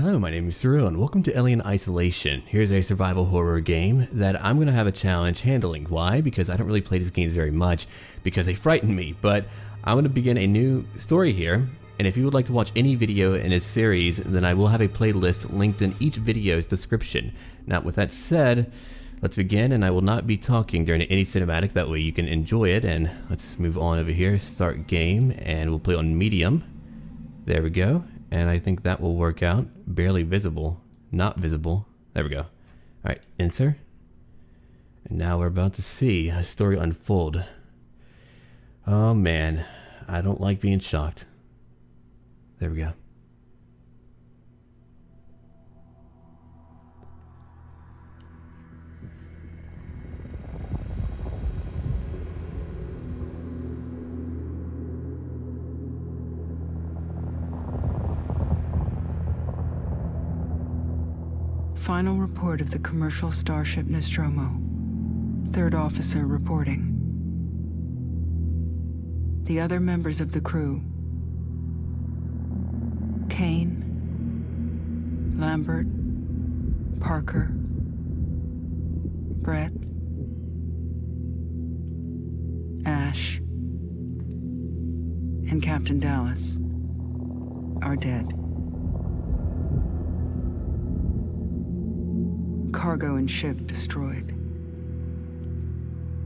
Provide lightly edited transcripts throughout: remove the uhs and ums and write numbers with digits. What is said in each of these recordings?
Hello, my name is Surreal and welcome to Alien Isolation. Here's a survival horror game that I'm going to have a challenge handling. Why? Because I don't really play these games very much because they frighten me, but I'm going to begin a new story here, and if you would like to watch any video in this series, then I will have a playlist linked in each video's description. Now with that said, let's begin, and I will not be talking during any cinematic, that way you can enjoy it. And let's move on over here, start game, and we'll play on medium. There we go. And I think that will work out. Barely visible. Not visible. There we go. Alright, enter. And now we're about to see a story unfold. Oh man, I don't like being shocked. There we go. Final report of the commercial starship Nostromo. Third officer reporting. The other members of the crew: Kane, Lambert, Parker, Brett, Ash, and Captain Dallas are dead. Cargo and ship destroyed.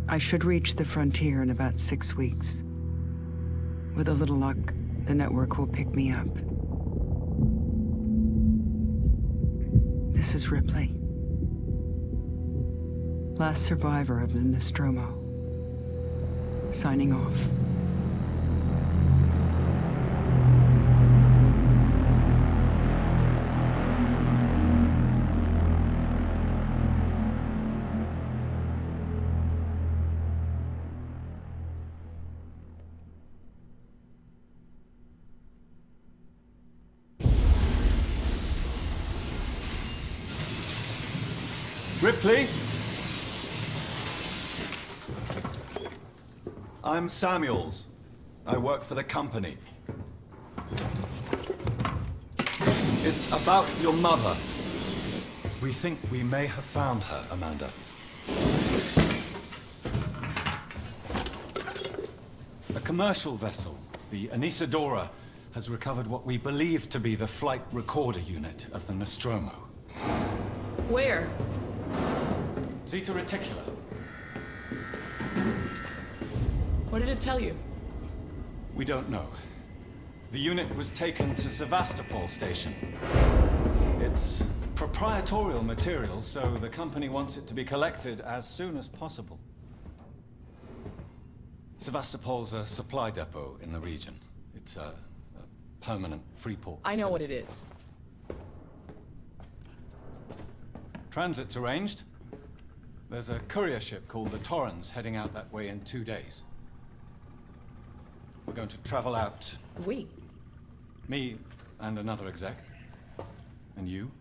I should reach the frontier in about 6 weeks. With a little luck, the network will pick me up. This is Ripley. Last survivor of the Nostromo. Signing off. Ripley? I'm Samuels. I work for the company. It's about your mother. We think we may have found her, Amanda. A commercial vessel, the Anisadora, has recovered what we believe to be the flight recorder unit of the Nostromo. Where? Zeta Reticula. What did it tell you? We don't know. The unit was taken to Sevastopol station. It's proprietorial material, so the company wants it to be collected as soon as possible. Sevastopol's a supply depot in the region. It's a permanent free port facility. I know what it is. Transit's arranged. There's a courier ship called the Torrens heading out that way in 2 days. We're going to travel out. We? Me and another exec. And you,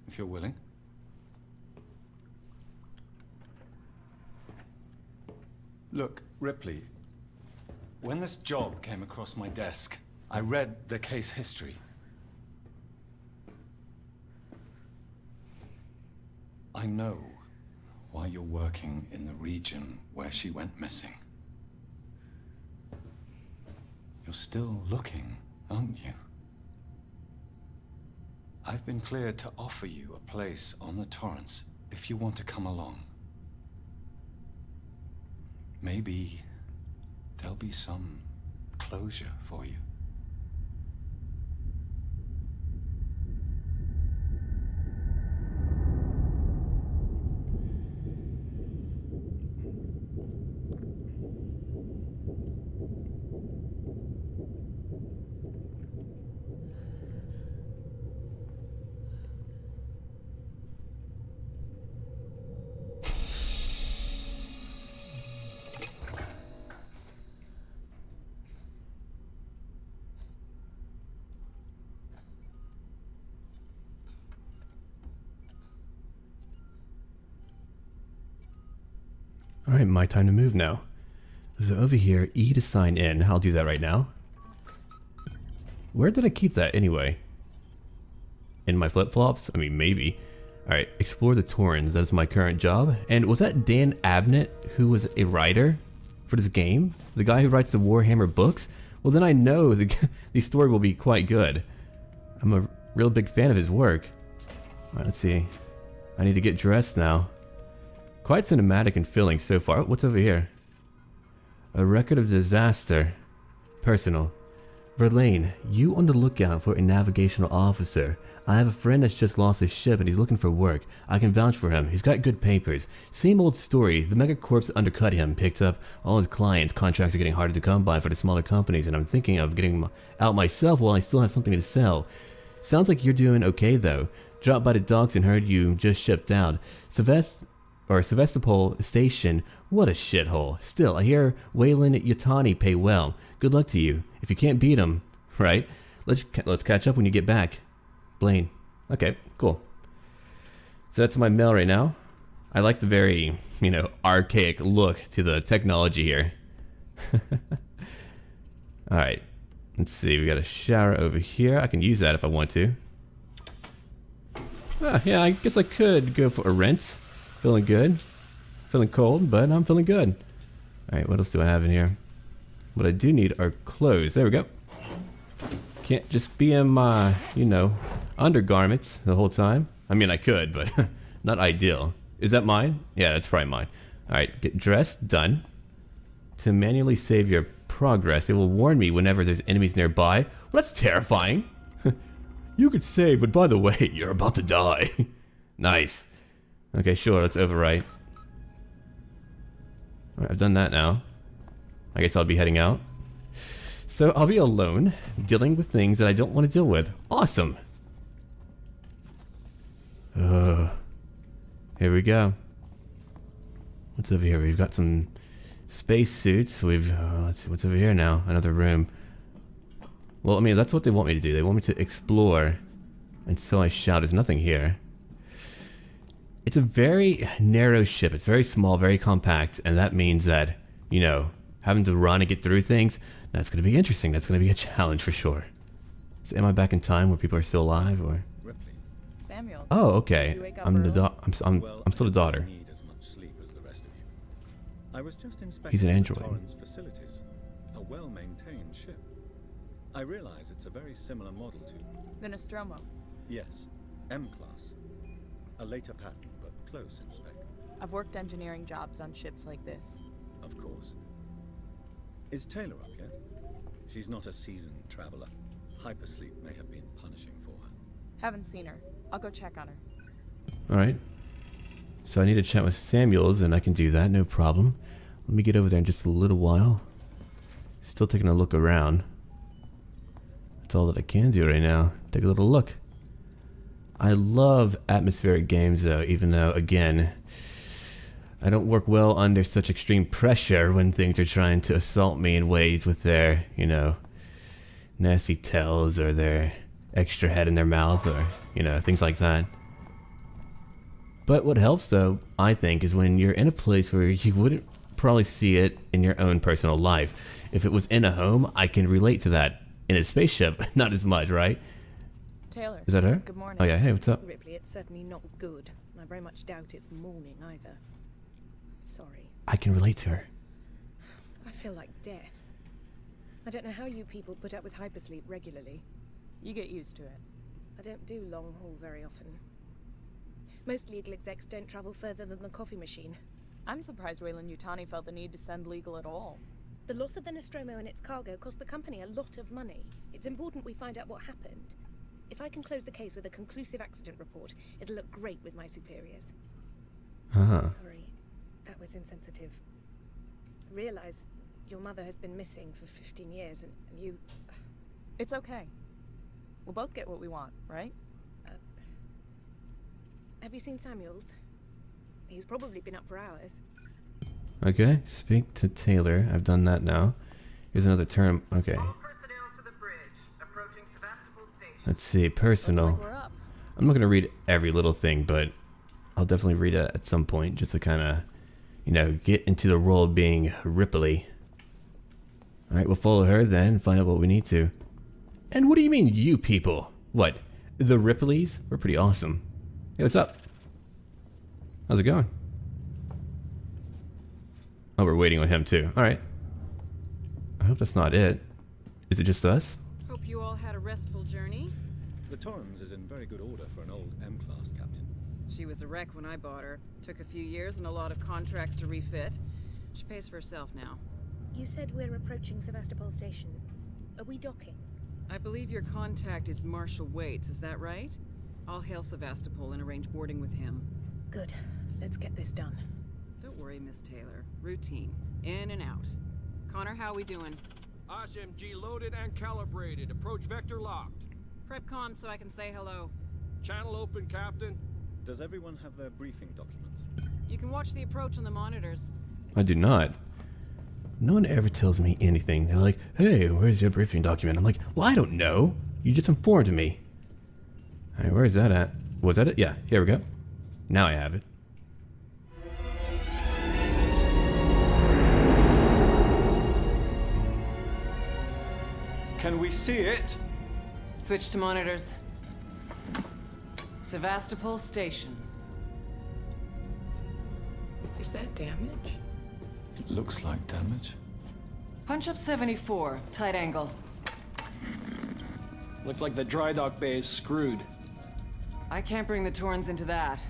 if you're willing. Look, Ripley, when this job came across my desk, I read the case history. I know why you're working in the region where she went missing. You're still looking, aren't you? I've been cleared to offer you a place on the Torrens if you want to come along. Maybe there'll be some closure for you. Alright, my time to move now. So over here, E to sign in. I'll do that right now. Where did I keep that anyway? in my flip-flops? I mean, maybe. Alright, explore the Torrens. That's my current job. And was that Dan Abnett who was a writer for this game? The guy who writes the Warhammer books? Well, then I know the story will be quite good. I'm a real big fan of his work. Alright, let's see. I need to get dressed now. Quite cinematic and filling so far. Oh, what's over here? A record of disaster. Personal. Verlaine, you on the lookout for a navigational officer. I have a friend that's just lost his ship and he's looking for work. I can vouch for him. He's got good papers. Same old story. The megacorps undercut him, picked up all his clients. Contracts are getting harder to come by for the smaller companies, and I'm thinking of getting out myself while I still have something to sell. Sounds like you're doing okay though. Dropped by the docks and heard you just shipped out. Sevastopol Station, what a shithole. Still, I hear Wayland Yutani pay well. Good luck to you. If you can't beat him, right? Let's catch up when you get back. Blaine. Okay, cool. So that's my mail right now. I like the very, archaic look to the technology here. Alright, let's see. We got a shower over here. I can use that if I want to. Yeah, I guess I could go for a rinse. Feeling good. Feeling cold, but I'm feeling good. Alright, what else do I have in here? What I do need are clothes. There we go. Can't just be in my, undergarments the whole time. I mean, I could, but not ideal. Is that mine? Yeah, that's probably mine. Alright, get dressed. Done. To manually save your progress, it will warn me whenever there's enemies nearby. Well, that's terrifying. You could save, but by the way, you're about to die. Nice. Okay, sure, let's overwrite. Alright, I've done that now. I guess I'll be heading out. So I'll be alone, dealing with things that I don't want to deal with. Awesome! Here we go. What's over here? We've got some space suits. Let's see, what's over here now? Another room. Well, I mean, that's what they want me to do. They want me to explore. And so I shout, there's nothing here. It's a very narrow ship. It's very small, very compact, and that means that, having to run and get through things, that's going to be interesting. That's going to be a challenge for sure. So am I back in time where people are still alive, or? Ripley. Samuels. Oh, okay. I'm still the daughter. Need as much sleep as the rest of you. I was just inspecting He's an android. the Torrens facilities. A well-maintained ship. I realize it's a very similar model to... The Nostromo. Yes, M-class. A later pattern, but close in spec. I've worked engineering jobs on ships like this. Of course. Is Taylor up yet? She's not a seasoned traveler. Hypersleep may have been punishing for her. Haven't seen her. I'll go check on her. Alright. So I need to chat with Samuels, and I can do that, no problem. Let me get over there in just a little while. Still taking a look around. That's all that I can do right now. Take a little look. I love atmospheric games though, even though, again, I don't work well under such extreme pressure when things are trying to assault me in ways with their, nasty tails or their extra head in their mouth or, things like that. But what helps though, I think, is when you're in a place where you wouldn't probably see it in your own personal life. If it was in a home, I can relate to that. In a spaceship, not as much, right? Taylor. Is that her? Good morning. Oh yeah, hey, what's up? Ripley, it's certainly not good. I very much doubt it's morning either. Sorry. I can relate to her. I feel like death. I don't know how you people put up with hypersleep regularly. You get used to it. I don't do long haul very often. Most legal execs don't travel further than the coffee machine. I'm surprised Wayland Yutani felt the need to send legal at all. The loss of the Nostromo and its cargo cost the company a lot of money. It's important we find out what happened. If I can close the case with a conclusive accident report, it'll look great with my superiors. Sorry, that was insensitive. I realize your mother has been missing for 15 years and you... It's okay. We'll both get what we want, right? Have you seen Samuels? He's probably been up for hours. Okay, speak to Taylor. I've done that now. Here's another term. Okay. All personnel to the bridge. Approaching Sevastopol Station. Let's see, personal. Looks like we're up. I'm not going to read every little thing, but I'll definitely read it at some point just to kind of, get into the role of being Ripley. Alright, we'll follow her then, find out what we need to. And what do you mean, you people? What? The Ripleys were pretty awesome. Hey, what's up? How's it going? Oh, we're waiting on him too. Alright. I hope that's not it. Is it just us? Hope you all had a restful journey. The Torrens is in very good order for an old M-class captain. She was a wreck when I bought her. Took a few years and a lot of contracts to refit. She pays for herself now. You said we're approaching Sevastopol Station. Are we docking? I believe your contact is Marshal Waits, is that right? I'll hail Sevastopol and arrange boarding with him. Good. Let's get this done. Don't worry, Miss Taylor. Routine. In and out. Connor, how we doing? SMG loaded and calibrated. Approach vector locked. Prep comm so I can say hello. Channel open, Captain. Does everyone have their briefing documents? You can watch the approach on the monitors. I do not. No one ever tells me anything. They're like, hey, where's your briefing document? I'm like, well, I don't know. You just informed me. Alright, where is that at? Was that it? Yeah, here we go. Now I have it. Can we see it? Switch to monitors. Sevastopol Station. Is that damage? Looks like damage. Punch up 74, tight angle. Looks like the dry dock bay is screwed. I can't bring the Torrens into that.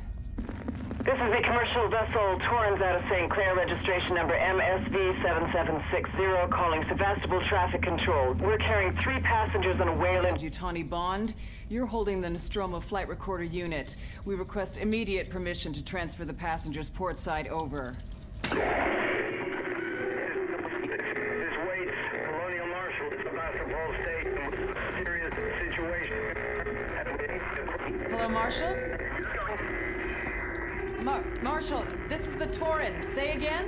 This is the commercial vessel Torrens out of St. Clair, registration number MSV7760, calling Sevastopol Traffic Control. We're carrying 3 passengers on a Wayland. Utani Bond, you're holding the Nostromo flight recorder unit. We request immediate permission to transfer the passengers port side over. This Waits, Colonial Marshal, Sevastopol Station. Serious situation. Hello, Marshal? Marshal, this is the Torrens. Say again?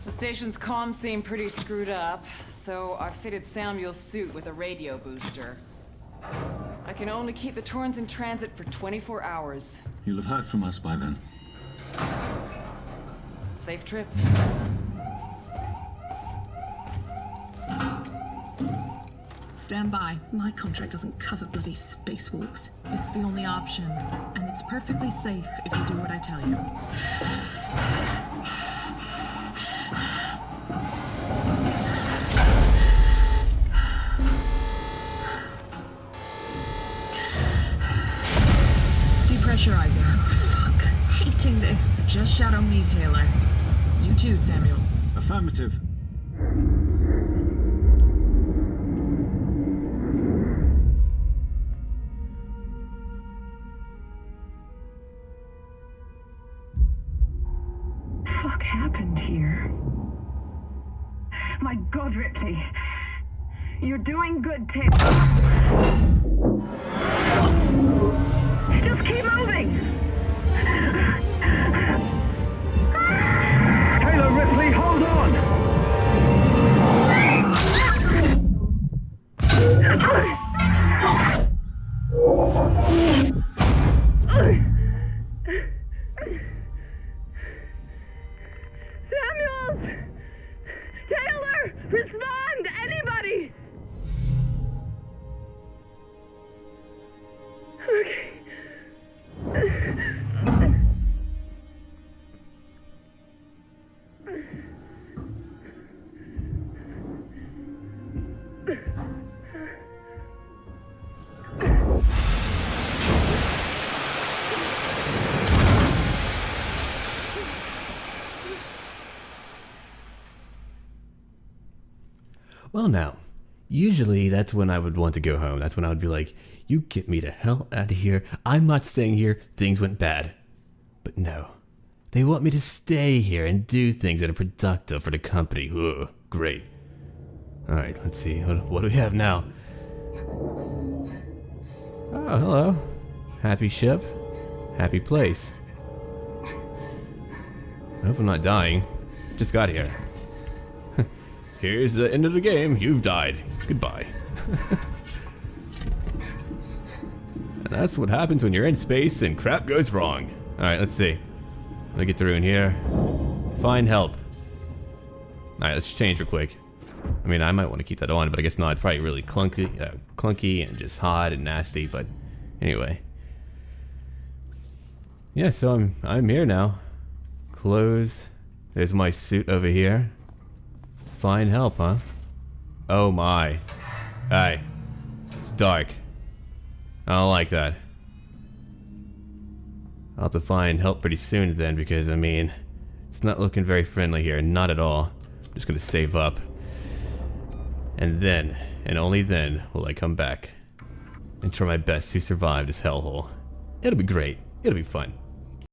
The station's comms seem pretty screwed up, so I fitted Samuel's suit with a radio booster. I can only keep the Torrens in transit for 24 hours. You'll have heard from us by then. Safe trip. Stand by. My contract doesn't cover bloody spacewalks. It's the only option, and it's perfectly safe if you do what I tell you. Depressurizing. Oh, fuck. Hating this. Just shadow me, Taylor. You too, Samuels. Affirmative. Fuck happened here? My God, Ripley. You're doing good, Taylor. Just keep moving! Taylor, Ripley, hold on! Samuels! Taylor! Respond! Anybody! Okay. Well, now, usually that's when I would want to go home. That's when I would be like, you get me the hell out of here. I'm not staying here. Things went bad. But no. They want me to stay here and do things that are productive for the company. Ugh, great. Alright, let's see. What do we have now? Oh, hello. Happy ship. Happy place. I hope I'm not dying. Just got here. Here's the end of the game. You've died. Goodbye. That's what happens when you're in space and crap goes wrong. Alright, let's see. Let me get through in here. Find help. Alright, let's change real quick. I mean, I might want to keep that on, but I guess not. It's probably really clunky and just hot and nasty, but anyway. Yeah, so I'm here now. Close. There's my suit over here. Find help, huh? Oh my. Hey. It's dark. I don't like that. I'll have to find help pretty soon then, because I mean, it's not looking very friendly here, not at all. I'm just gonna save up. And then, and only then, will I come back and try my best to survive this hellhole. It'll be great. It'll be fun.